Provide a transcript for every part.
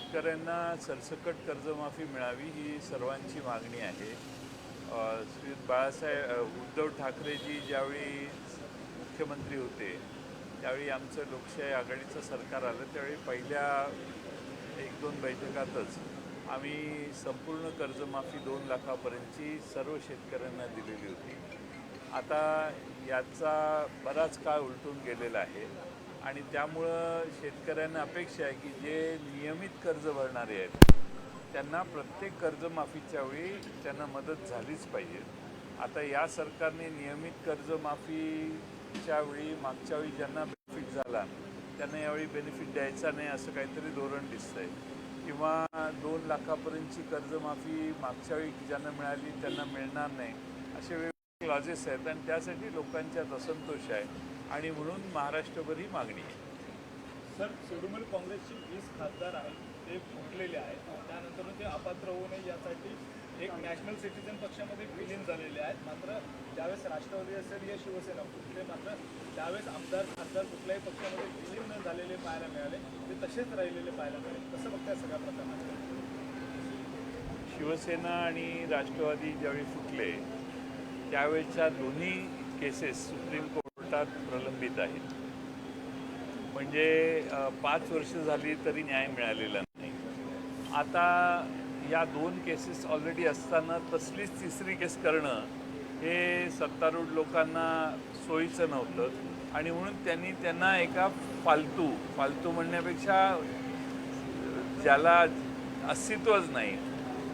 शेतकऱ्यांना सरसकट कर्जमाफी मिळावी ही सर्वांची मागणी आहे. श्री उद्धव ठाकरेजी ज्यावेळी मुख्यमंत्री होते त्यावेळी आमचं लोकशाही आघाडीचं सरकार आलं त्यावेळी पहिल्या 1-2 बैठकातच आम्ही संपूर्ण कर्जमाफी 2 लाखापर्यंतची सर्व शेतकऱ्यांना दिलेली होती. आता याचा बराच काळ उलटून गेलेला आहे आणि त्यामुळं शेतकऱ्यांना अपेक्षा आहे की जे नियमित कर्ज भरणारे आहेत त्यांना प्रत्येक कर्जमाफीच्या वेळी त्यांना मदत झालीच पाहिजे. आता या सरकारने नियमित कर्जमाफीच्या वेळी मागच्या वेळी ज्यांना बेनिफिट झाला त्यांना यावेळी बेनिफिट द्यायचा नाही असं काहीतरी धोरण दिसतंय, किंवा 2 लाखापर्यंतची कर्जमाफी मागच्या वेळी ज्यांना मिळाली त्यांना मिळणार नाही असे वेगवेगळे क्लॉजेस आहेत आणि त्यासाठी लोकांच्यात असंतोष आहे आणि म्हणून महाराष्ट्रभर ही मागणी आहे. सर, तृणमूल काँग्रेसचे 20 खासदार आहेत ते फुटलेले आहेत, त्यानंतर ते अपात्र होऊ नये यासाठी एक नॅशनल सिटीजन पक्षामध्ये विलीन झालेले आहेत. मात्र ज्यावेळेस राष्ट्रवादी असेल या शिवसेना फुटले, मात्र त्यावेळेस आमदार खासदार कुठल्याही पक्षामध्ये विलीन न झालेले पाहायला मिळाले, ते तसेच राहिलेले पाहायला मिळाले. कसं बघताय सगळ्या प्रकरणात? शिवसेना आणि राष्ट्रवादी ज्यावेळी फुटले त्यावेळेच्या दोन्ही केसेस सुप्रीम कोर्टात प्रलंबित आहेत. म्हणजे 5 वर्ष झाली तरी न्याय मिळालेला नाही. आता या 2 केसेस ऑलरेडी असताना तसलीच तिसरी केस करणं हे सत्तारूढ लोकांना सोयीचं नव्हतं आणि म्हणून त्यांना एका फालतू म्हणण्यापेक्षा ज्याला अस्तित्वच नाही,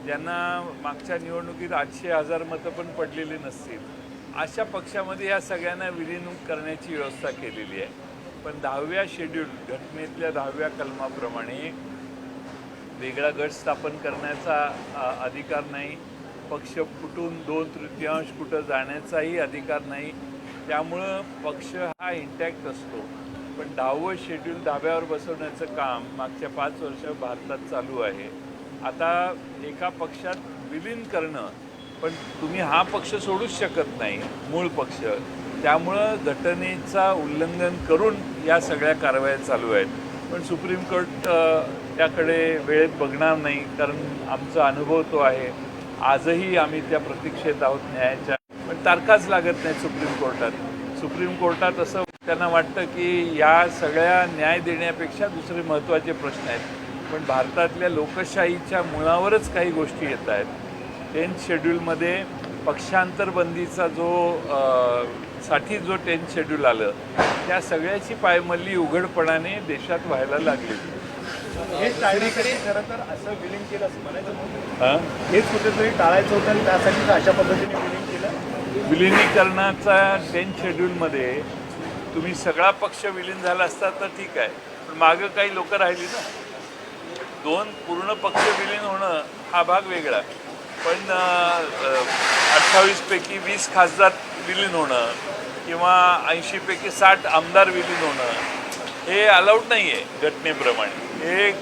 ज्यांना मागच्या निवडणुकीत 800,000 मतं पण पडलेली नसतील अशा पक्षामध्ये या सगळ्यांना विलीन करण्याची व्यवस्था केलेली आहे. पण 10व्या शेड्यूल घटनेतल्या 10व्या कलमाप्रमाणे वेगळा गट स्थापन करण्याचा अधिकार नाही, पक्ष फुटून 2/3 कुठं जाण्याचाही अधिकार नाही. त्यामुळं पक्ष हा इंटॅक्ट असतो. पण 10वं शेड्यूल धाब्यावर बसवण्याचं काम मागच्या 5 वर्ष भारतात चालू आहे. आता एका पक्षात विलीन करणं, पण तुम्ही हा पक्ष सोडूच शकत नाही, मूळ पक्ष. त्यामुळं घटनेचा उल्लंघन करून या सगळ्या कारवाया चालू आहेत. पण सुप्रीम कोर्ट त्याकडे वेळेत बघणार नाही, कारण आमचा अनुभव तो आहे. आजही आम्ही त्या प्रतीक्षेत आहोत न्यायाच्या, पण तारखाच लागत नाही सुप्रीम कोर्टात. सुप्रीम कोर्टात असं त्यांना वाटतं की या सगळ्या न्याय देण्यापेक्षा दुसरे महत्त्वाचे प्रश्न आहेत. पण भारतातल्या लोकशाहीच्या मुळावरच काही गोष्टी येत आहेत. 10th शेड्यूलमध्ये पक्षांतरबंदीचा साठी जो 10th शेड्यूल आलं त्या सगळ्याची पायमल्ली उघडपणाने देशात व्हायला लागली. हेच टाळण्यासाठी खरं तर असं विलीन केलं असं म्हणायचं. हेच कुठेतरी टाळायचं होतं आणि त्यासाठी अशा पद्धतीने विलीन केलं. विलिनीकरणाचा 10th शेड्यूलमध्ये तुम्ही सगळा पक्ष विलीन झाला असता तर ठीक आहे, पण मागं काही लोक राहिली ना. 2 पूर्ण पक्ष विलीन होणं हा भाग वेगळा, पण 28 पैकी 20 खासदार विलीन होणं किंवा 80 पैकी 60 आमदार विलीन होणं हे अलाउड नाही आहे घटनेप्रमाणे. हे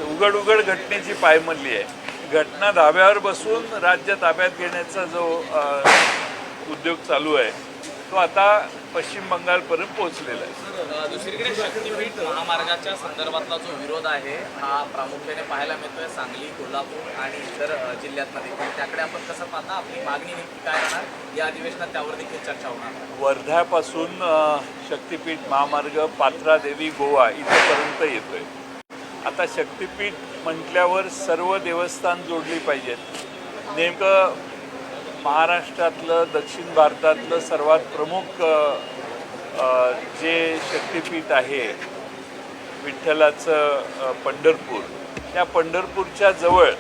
उघड घटनेची पायमल्ली आहे. घटना धाब्यावर बसून राज्य ताब्यात घेण्याचा जो उद्योग चालू आहे तो आता पश्चिम बंगालपर्यंत पोहोचलेला आहे. दुसरीकडे शक्तीपीठ महामार्गाच्या संदर्भातला जो विरोध आहे हा प्रामुख्याने पाहायला मिळतोय सांगली, कोल्हापूर आणि इतर जिल्ह्यांमध्ये. त्याकडे आपण कसं पाहता? आपली मागणी नेमकी काय राहणार? या अधिवेशनात त्यावर देखील चर्चा होणार. वर्ध्यापासून शक्तीपीठ महामार्ग पात्रादेवी गोवा इथपर्यंत येतोय. आता शक्तीपीठ म्हटल्यावर सर्व देवस्थान जोडली पाहिजेत. नेमकं महाराष्ट्रातलं, दक्षिण भारतातलं सर्वात प्रमुख जे शक्तीपीठ आहे विठ्ठलाचं पंढरपूर, त्या पंढरपूरच्या जवळ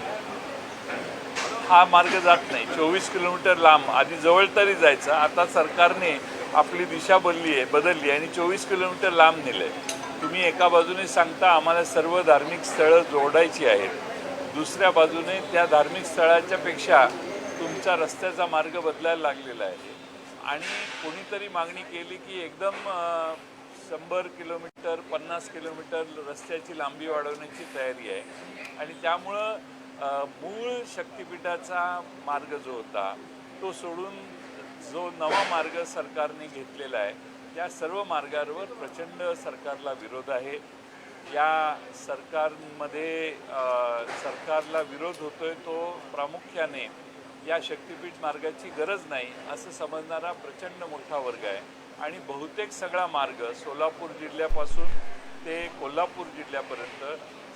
हा मार्ग जात नाही. 24 किलोमीटर लांब. आधी जवळ तरी जायचा, आता सरकारने आपली दिशा बदलली आणि 24 किलोमीटर लांब नेलं आहे. तुम्ही एका बाजूने सांगता आम्हाला सर्व धार्मिक स्थळं जोडायची आहेत, दुसऱ्या बाजूने त्या धार्मिक स्थळाच्या पेक्षा तुमचा रस्त्याचा मार्ग बदलायला लागलेला आहे. आणि कोणीतरी मागणी केली की एकदम 100 किलोमीटर 50 किलोमीटर रस्त्याची लांबी वाढवण्याची तयारी आहे. आणि त्यामुळं मूळ शक्तिपीठाचा मार्ग जो होता तो सोडून जो नवा मार्ग सरकारने घेतलेला आहे त्या सर्व मार्गावर प्रचंड सरकारला विरोध आहे. या सरकारमध्ये सरकारला विरोध होतोय तो प्रामुख्याने या शक्तिपीठ मार्गाची गरज नाही असं समजणारा प्रचंड मोठा वर्ग आहे आणि बहुतेक सगळा मार्ग सोलापूर जिल्ह्यापासून ते कोल्हापूर जिल्ह्यापर्यंत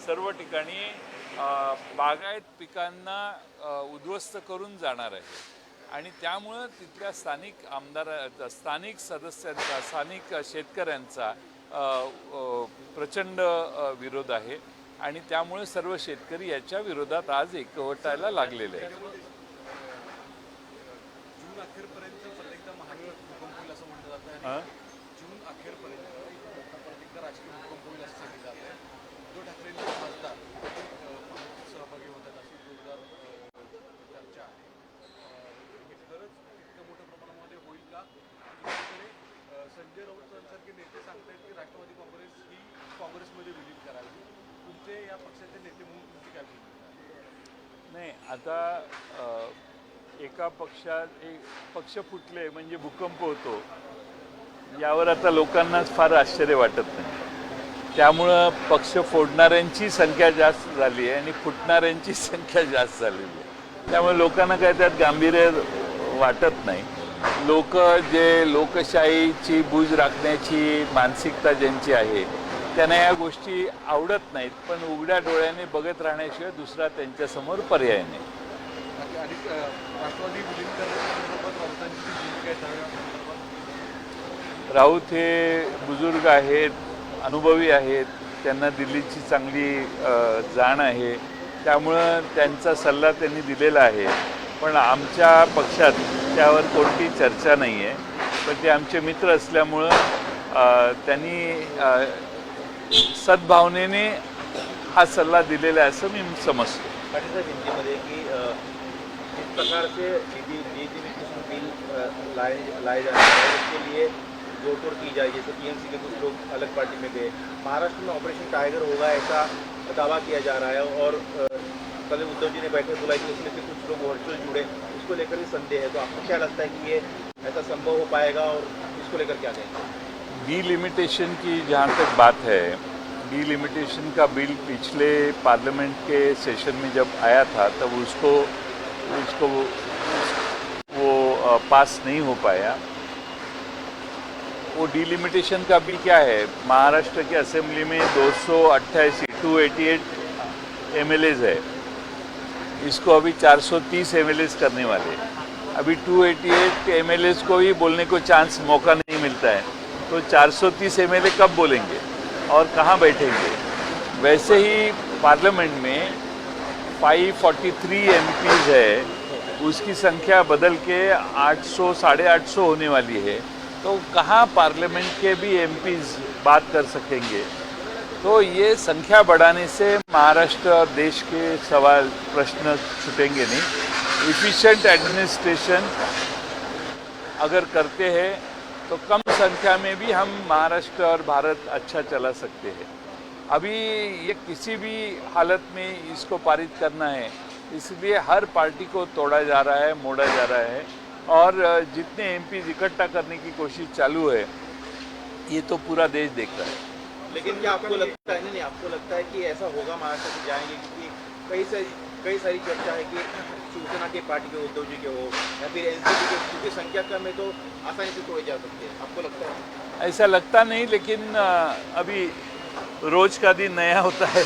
सर्व ठिकाणी बागायत पिकांना उद्ध्वस्त करून जाणार आहे आणि त्यामुळं तिथल्या स्थानिक स्थानिक सदस्यांचा स्थानिक शेतकऱ्यांचा प्रचंड विरोध आहे आणि त्यामुळे सर्व शेतकरी याच्या विरोधात आज एकवटायला लागलेले आहेत. जून अखेरपर्यंत परत एकदा महाराष्ट्रात भूकंप होईल असं म्हटलं जातं आणि जून अखेरपर्यंत परत एकदा राजकीय भूकंप होईल असं सांगितलं जातं. उद्धव ठाकरेंचे खासदार महायुतीत सहभागी होतात अशी जोरदार चर्चा आहे. हे खरंच इतक्या मोठ्या प्रमाणामध्ये होईल का? दुसरीकडे संजय राऊतांसारखे नेते सांगतायत की राष्ट्रवादी काँग्रेस ही काँग्रेसमध्ये विलीन करावी. तुमचे या पक्षाचे नेते म्हणून तुमची काय भूमिका आहे? नाही, आता एका पक्षात एक पक्ष फुटले म्हणजे भूकंप होतो यावर आता लोकांना फार आश्चर्य वाटत नाही. त्यामुळं पक्ष फोडणाऱ्यांची संख्या जास्त झाली आहे आणि फुटणाऱ्यांची संख्या जास्त झालेली आहे. त्यामुळे लोकांना काय त्यात गांभीर्य वाटत नाही. लोक जे लोकशाहीची बूज राखण्याची मानसिकता ज्यांची आहे त्यांना या गोष्टी आवडत नाहीत, पण उघड्या डोळ्याने बघत राहण्याशिवाय दुसरा त्यांच्यासमोर पर्याय नाही. आणि राष्ट्रवादी विलीन करण्यासंदर्भात राऊतांची भूमिका आहे त्यावेळी संदर्भात? राऊत हे बुजुर्ग आहेत, अनुभवी आहेत, त्यांना दिल्लीची चांगली जाण आहे, त्यामुळं त्यांचा सल्ला त्यांनी दिलेला आहे. पण आमच्या पक्षात त्यावर कोणती चर्चा नाही आहे. पण ते आमचे मित्र असल्यामुळं त्यांनी सद्भावनेने हा सल्ला दिलेला आहे असं मी समजतो. पाटील साहब हिंदी की जिस प्रकार से डिजिटल बिल लाए जा रहे हैं उसके लिए जोड़तोड़ की जाए, जैसे टीएमसी के कुछ लोग अलग पार्टी में गए, महाराष्ट्र में ऑपरेशन टाइगर होगा ऐसा दावा किया जा रहा है और कल उद्धव जी ने बैठक बुलाई थी उसमें से कुछ लोग वर्चुअल जुड़े, उसको लेकर भी संदेह है. तो आपको क्या लगता है कि ये ऐसा संभव हो पाएगा और इसको लेकर क्या कहेंगे? डिलिमिटेशन की जहाँ तक बात है, डिलिमिटेशन का बिल पिछले पार्लियामेंट के सेशन में जब आया था तब उसको वो पास नहीं हो पाया. वो डिलिमिटेशन का बिल क्या है, महाराष्ट्र की असेंबली में 288 MLAs है, इसको अभी 430 MLAs करने वाले. अभी 288 MLAs को ही बोलने को चांस मौका नहीं मिलता है, तो 430 MLA कब बोलेंगे और कहाँ बैठेंगे. वैसे ही पार्लियामेंट में 543 MPs है, उसकी संख्या बदल के 800 850 होने वाली है. तो कहाँ पार्लियामेंट के भी MPs बात कर सकेंगे. तो ये संख्या बढ़ाने से महाराष्ट्र और देश के सवाल प्रश्न छूटेंगे नहीं. इफिशिएंट एडमिनिस्ट्रेशन अगर करते हैं तो कम संख्या में भी हम महाराष्ट्र और भारत अच्छा चला सकते हैं. अभी ये किसी भी हालत में इसको पारित करना है, इसलिए हर पार्टी को तोड़ा जा रहा है, मोड़ा जा रहा है और जितने MPs इकट्ठा करने की कोशिश चालू है ये तो पूरा देश देख रहा है. लेकिन क्या आपको लगता है, नहीं आपको लगता है कि ऐसा होगा महाराष्ट्र से जाएंगे, क्योंकि कई सारी चर्चा है कि शिवसेना के पार्टी के उद्धव जी के हो या फिर एनसीपी के, क्योंकि संख्या कम है तो आसानी से तोड़े जा सकते हैं. आपको लगता है? ऐसा लगता नहीं, लेकिन अभी रोज का दिन नया होता है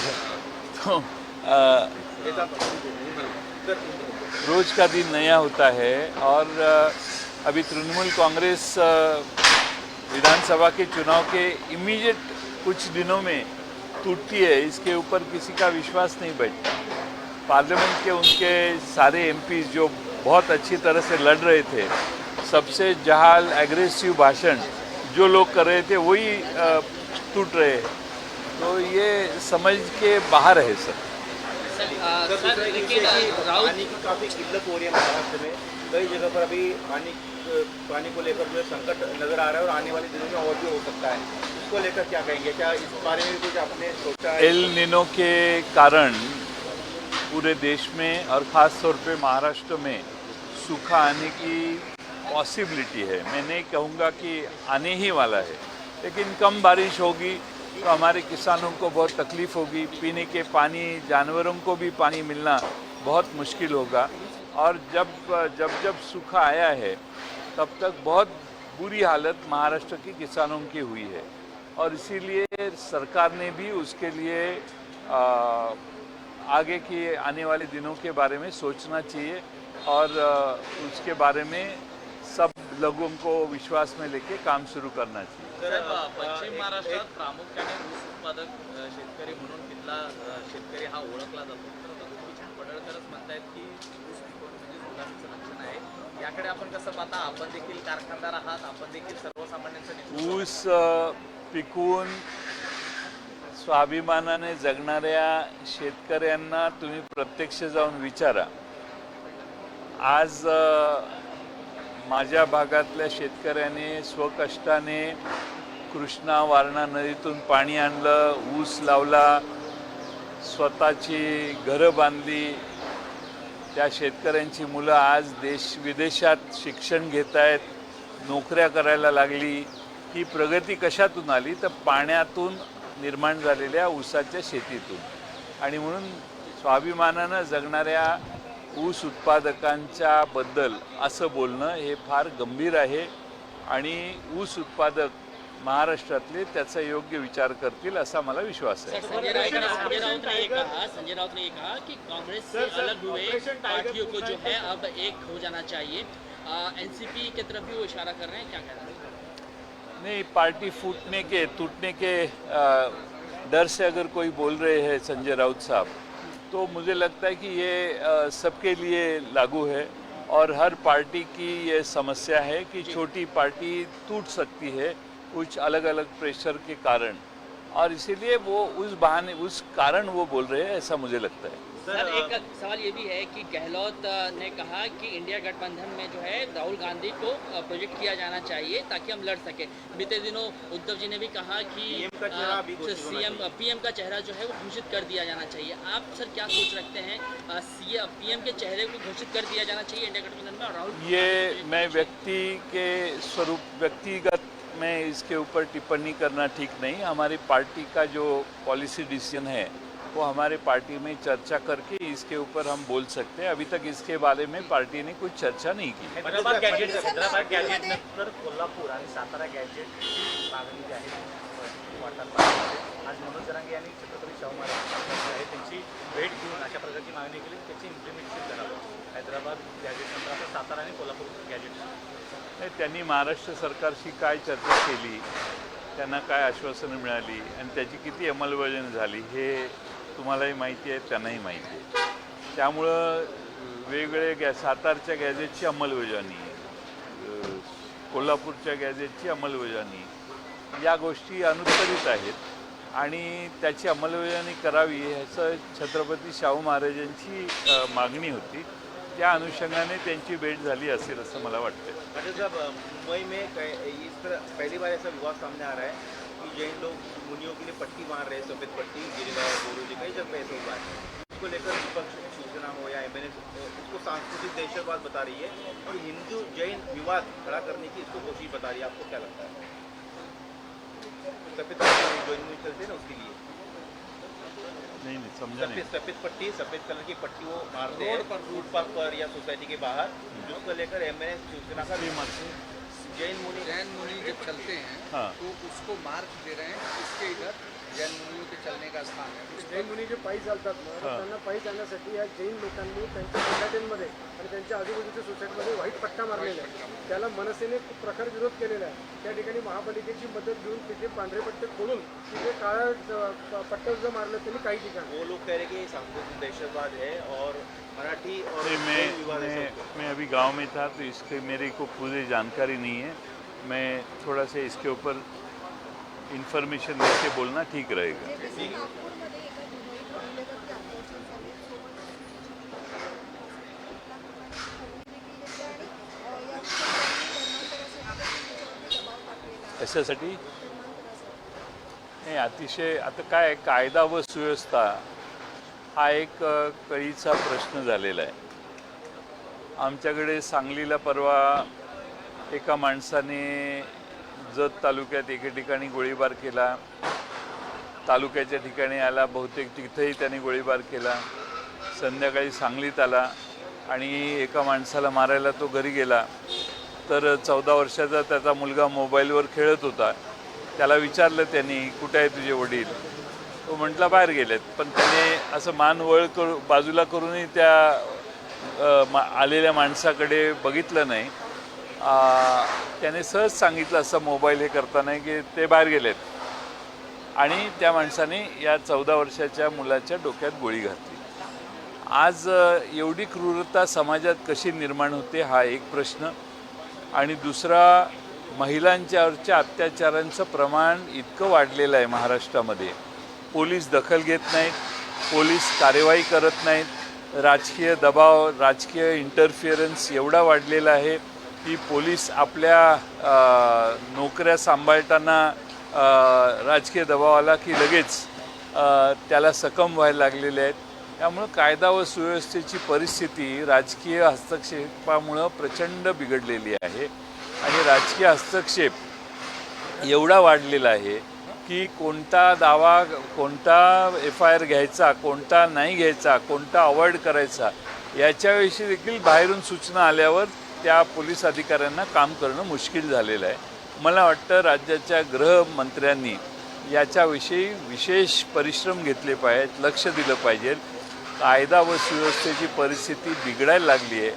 तो रोज का दिन नया होता है. और अभी तृणमूल कांग्रेस विधानसभा के चुनाव के इमीडिएट कुछ दिनों में टूटती है, इसके ऊपर किसी का विश्वास नहीं बैठता. पार्लियामेंट के उनके सारे MPs जो बहुत अच्छी तरह से लड़ रहे थे, सबसे जहाल एग्रेसिव भाषण जो लोग कर रहे थे वही टूट रहे हैं. तो ये समझ के बाहर है सब. पानी की काफ़ी किल्लत हो रही है महाराष्ट्र में. कई जगह पर अभी पानी को लेकर जो है संकट नजर आ रहा है और आने वाले दिनों में और भी हो सकता है. इसको लेकर क्या कहेंगे? क्या इस बारे में कुछ आपने सोचा है? एल निनो के कारण पूरे देश में और ख़ास तौर पे महाराष्ट्र में सूखा आने की पॉसिबिलिटी है. मैं नहीं कहूँगा कि आने ही वाला है, लेकिन कम बारिश होगी तो हमारे किसानों को बहुत तकलीफ होगी। पीने के पानी, जानवरों को भी पानी मिलना बहुत मुश्किल होगा। और जब सूखा आया है तब तक बहुत बुरी हालत महाराष्ट्र के किसानों की हुई है और इसीलिए सरकार ने भी उसके लिए आगे के आने वाले दिनों के बारे में सोचना चाहिए और उसके बारे में सब लोगों को विश्वास में लेके काम शुरू करना चाहिए। साहेब, पश्चिम महाराष्ट्रात प्रामुख्याने ऊस उत्पादक शेतकरी म्हणून तिथला शेतकरी हा ओळखला जातो. तर आता गोपीचंद पडळकरच म्हणतायत की ऊस पिकवणं म्हणजे सुधारणेचं लक्षण आहे. याकडे आपण कसं पाहता? आपण देखील कारखानदार आहात, आपण देखील सर्वसामान्यांचं नेतृत्व ऊस पिकवून स्वाभिमानाने जगणाऱ्या शेतकऱ्यांना तुम्ही प्रत्यक्ष जाऊन विचारा. आज माझ्या भागातल्या शेतकऱ्याने स्वकष्टाने कृष्णा वारणा नदीतून पाणी आणलं, ऊस लावला, स्वतःची घरं बांधली. त्या शेतकऱ्यांची मुलं आज विदेशात शिक्षण घेत आहेत, नोकऱ्या करायला लागली. ही प्रगती कशातून आली? तर पाण्यातून निर्माण झालेल्या ऊसाच्या शेतीतून. आणि म्हणून स्वाभिमानानं जगणाऱ्या ऊस उत्पादकांच्या बद्दल असं बोलणं हे फार गंभीर आहे आणि ऊस उत्पादक महाराष्ट्रातले त्याचा योग्य विचार करतील असा मला विश्वास आहे. संजय राउत ने ये कहा कि कांग्रेस से अलग हुए पार्टियों को जो है अब एक हो जाना चाहिए. एनसीपी की तरफ भी वो इशारा कर रहे हैं, क्या कह रहे हैं? नहीं, पार्टी टूटने के डर से अगर कोई बोल रहे हैं संजय राउत साहब, तो मुझे लगता है कि ये सबके लिए लागू है और हर पार्टी की ये समस्या है कि छोटी पार्टी टूट सकती है कुछ अलग अलग प्रेशर के कारण, और इसीलिए वो उस कारण वो बोल रहे हैं, ऐसा मुझे लगता है. सर, एक सवाल ये भी है कि गहलोत ने कहा कि इंडिया गठबंधन में जो है राहुल गांधी को प्रोजेक्ट किया जाना चाहिए ताकि हम लड़ सके. बीते दिनों उद्धव जी ने भी कहा कि पीएम का चेहरा जो है वो घोषित कर दिया जाना चाहिए. आप सर क्या सोच रखते हैं, पीएम के चेहरे को घोषित कर दिया जाना चाहिए इंडिया गठबंधन में? और राहुल, ये मैं व्यक्तिगत में इसके ऊपर टिप्पणी करना ठीक नहीं. हमारी पार्टी का जो पॉलिसी डिसीजन है वो हमारे पार्टी में चर्चा करके इसके ऊपर हम बोल सकते हैं. अभी तक इसके बारे में पार्टी ने कुछ चर्चा नहीं की. हैदराबाद गॅजेट नंतर कोल्हापूर आणि सातारा गॅजेट मागणी जी आहे वाटतात पाहिजे. आज मनोज जरांगे यांनी छत्रपती शाहू महाराज आहे त्यांची भेट घेऊन अशा प्रकारची मागणी केली, त्याची इम्प्लिमेंटेशन करावं. हैदराबाद गॅजेट नंतर आता सातारा आणि कोल्हापूर गॅजेट. नाही, त्यांनी महाराष्ट्र सरकारशी काय चर्चा केली, त्यांना काय आश्वासनं मिळाली आणि त्याची किती अंमलबजावणी झाली हे तुम्हालाही माहिती आहे, त्यांनाही माहिती आहे. त्यामुळं वेगवेगळे सातारच्या गॅजेटची अंमलबजावणी, कोल्हापूरच्या गॅजेटची अंमलबजावणी या गोष्टी अनुत्तरित आहेत आणि त्याची अंमलबजावणी करावी ह्याचं छत्रपती शाहू महाराजांची मागणी होती. त्या अनुषंगाने त्यांची भेट झाली असेल असं मला वाटतं. अच्छा साहब, मुंबई में इस तरह पहली बार ऐसा विवाद सामने आ रहा है कि जैन लोग मुनियों के लिए पट्टी मार रहे हैं, सफेद पट्टी, गिरिराज बोरोजी, कई जगह ऐसा हुआ है. इसको लेकर विपक्ष शिवसेना हो या एमएनएस इसको सांस्कृतिक दहशतवाद बता रही है और हिंदू जैन विवाद खड़ा करने की इसको कोशिश बता रही है. आपको क्या लगता है? सफेद पट्टी जो हिंदू चलते हैं ना उसके लिए नहीं समझा नहीं. सफेद पट्टी, सफेद कलर की पट्टी वो मारते हैं फुटपाथ पर या सोसाइटी के बाहर, जिसको लेकर एमएनएस शिवसेना का जैन मुनि जब चलते हैं हाँ. तो उसको मार्क दे रहे हैं. इसके इधर जैन मुनियों के चलने का स्थान है. जैन मुनी जे पायी चालतात ना, तर त्यांना पायी चालण्यासाठी या जैन लोकांनी त्यांच्या सोसायटीमध्ये आणि त्यांच्या आजूबाजूच्या सोसायटीमध्ये व्हाईट पट्टा मारलेला आहे. त्याला मनसेने खूप प्रखर विरोध केलेला आहे. त्या ठिकाणी महापालिकेची मदत घेऊन तिथे पांढरे पट्टे खोडून तिथे काळा पट्टा जो मारलं त्यांनी काही ठिकाणी. वो लोग कह रहे कि ये सांस्कृतिक दहशतवाद है और मराठी और जैन विवाद है सबको. मैं अभी गांव में था तो इसके मेरे को पूरी जानकारी नहीं है. मैं थोड़ा सा इसके ऊपर इन्फॉर्मेशन लेके बोलना ठीक रहेगा. याच्यासाठी नाही, अतिशय आता काय कायदा व सुव्यवस्था हा एक कळीचा प्रश्न झालेला आहे. आमच्याकडे सांगलीला परवा एका माणसाने जत तालुक्यात एके ठिकाणी गोळीबार केला. तालुक्याच्या ठिकाणी आला, बहुतेक तिथेही त्यांनी गोळीबार केला. संध्याकाळी सांगलीत आला आणि एका माणसाला मारायला तो घरी गेला. तर 14 वर्षाचा त्याचा मुलगा मोबाईलवर खेळत होता. त्याला विचारलं त्यांनी, कुठे आहे तुझे वडील? तो म्हटला बाहेर गेलेत. पण त्याने असं मान वळ बाजूला करूनही त्या आलेल्या माणसाकडे बघितलं नाही. त्याने सहज सांगितलं असं मोबाईल हे करताना की ते बाहेर गेलेत. आणि त्या माणसाने या 14 वर्षाच्या मुलाच्या डोक्यात गोळी घातली. आज एवढी क्रूरता समाजात कशी निर्माण होते हा एक प्रश्न. आणि दुसरा, महिलांच्यावरच्या अत्याचारांचं प्रमाण इतकं वाढलेलं आहे महाराष्ट्रामध्ये. पोलीस दखल घेत नाहीत, पोलीस कार्यवाही करत नाहीत. राजकीय दबाव, राजकीय इंटरफिअरन्स एवढा वाढलेला आहे की पोलीस आपल्या नोकऱ्या सांभाळताना राजकीय दबाव आला की लगेच त्याला सकम व्हायला लागलेले आहेत. त्यामुळं कायदा व सुव्यवस्थेची परिस्थिती राजकीय हस्तक्षेपामुळं प्रचंड बिघडलेली आहे. आणि राजकीय हस्तक्षेप एवढा वाढलेला आहे की कोणता दावा, कोणता FIR घ्यायचा, कोणता नाही घ्यायचा, कोणता अवॉइड करायचा, याच्याविषयी देखील बाहेरून सूचना आल्यावर त्या पोलीस अधिकाऱ्यांना काम करणं मुश्किल झालेलं आहे. मला वाटतं राज्याच्या गृहमंत्र्यांनी याच्याविषयी विशेष परिश्रम घेतले पाहिजेत, लक्ष दिलं पाहिजे. कायदा व सुव्यवस्थेची परिस्थिती बिघडायला लागली आहे.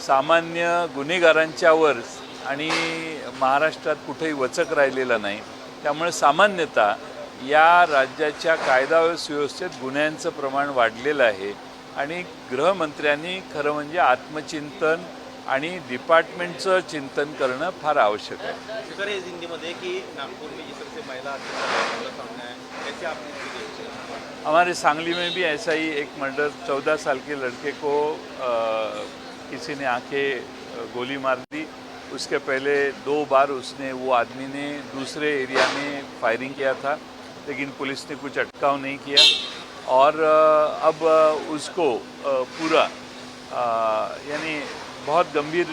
सामान्य गुन्हेगारांच्यावर आणि महाराष्ट्रात कुठेही वचक राहिलेला नाही. त्यामुळे सामान्यतः या राज्याच्या कायदा व सुव्यवस्थेत गुन्ह्यांचं प्रमाण वाढलेलं आहे. आणि गृहमंत्र्यांनी खरं म्हणजे आत्मचिंतन आणि डिपार्टमेंटचं चिंतन करणं फार आवश्यक आहे. जिक्र है हिंदी कि नागपुर में जिस तरह से महिला अत्याचार सामने आए, कैसे आपने इसकी देखी? हमारे सांगली में भी ऐसा ही एक मर्डर, 14 साल के लड़के को किसी ने आके गोली मार दी. उसके पहले 2 बार वो आदमी ने दूसरे एरिया में फायरिंग किया था, लेकिन पुलिस ने कुछ अटकाव नहीं किया. और अब उसको पूरा यानी बहुत गंभीर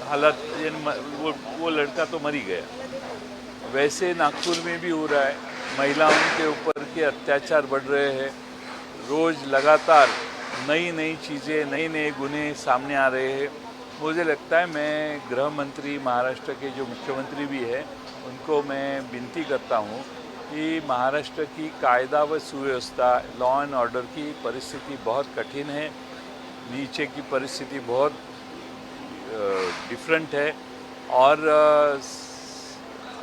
हालत, वो लड़का तो मर ही गया. वैसे नागपुर में भी हो रहा है. महिलाओं के ऊपर के अत्याचार बढ़ रहे हैं. रोज़ लगातार नई नई चीज़ें, नए नए गुन्हे सामने आ रहे हैं. मुझे लगता है, मैं गृह मंत्री, महाराष्ट्र के जो मुख्यमंत्री भी है, उनको मैं विनती करता हूँ कि महाराष्ट्र की कायदा व सुव्यवस्था, लॉ एंड ऑर्डर की परिस्थिति बहुत कठिन है. नीचे की परिस्थिति बहुत डिफरेंट है. और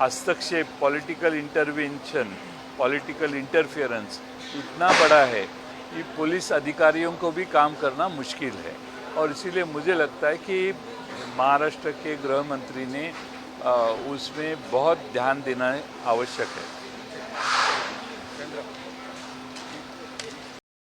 हस्तक्षेप, पॉलिटिकल इंटरवेंशन, पॉलिटिकल इंटरफियरेंस इतना बड़ा है कि पुलिस अधिकारियों को भी काम करना मुश्किल है. और इसीलिए मुझे लगता है कि महाराष्ट्र के गृह मंत्री ने उसमें बहुत ध्यान देना आवश्यक है.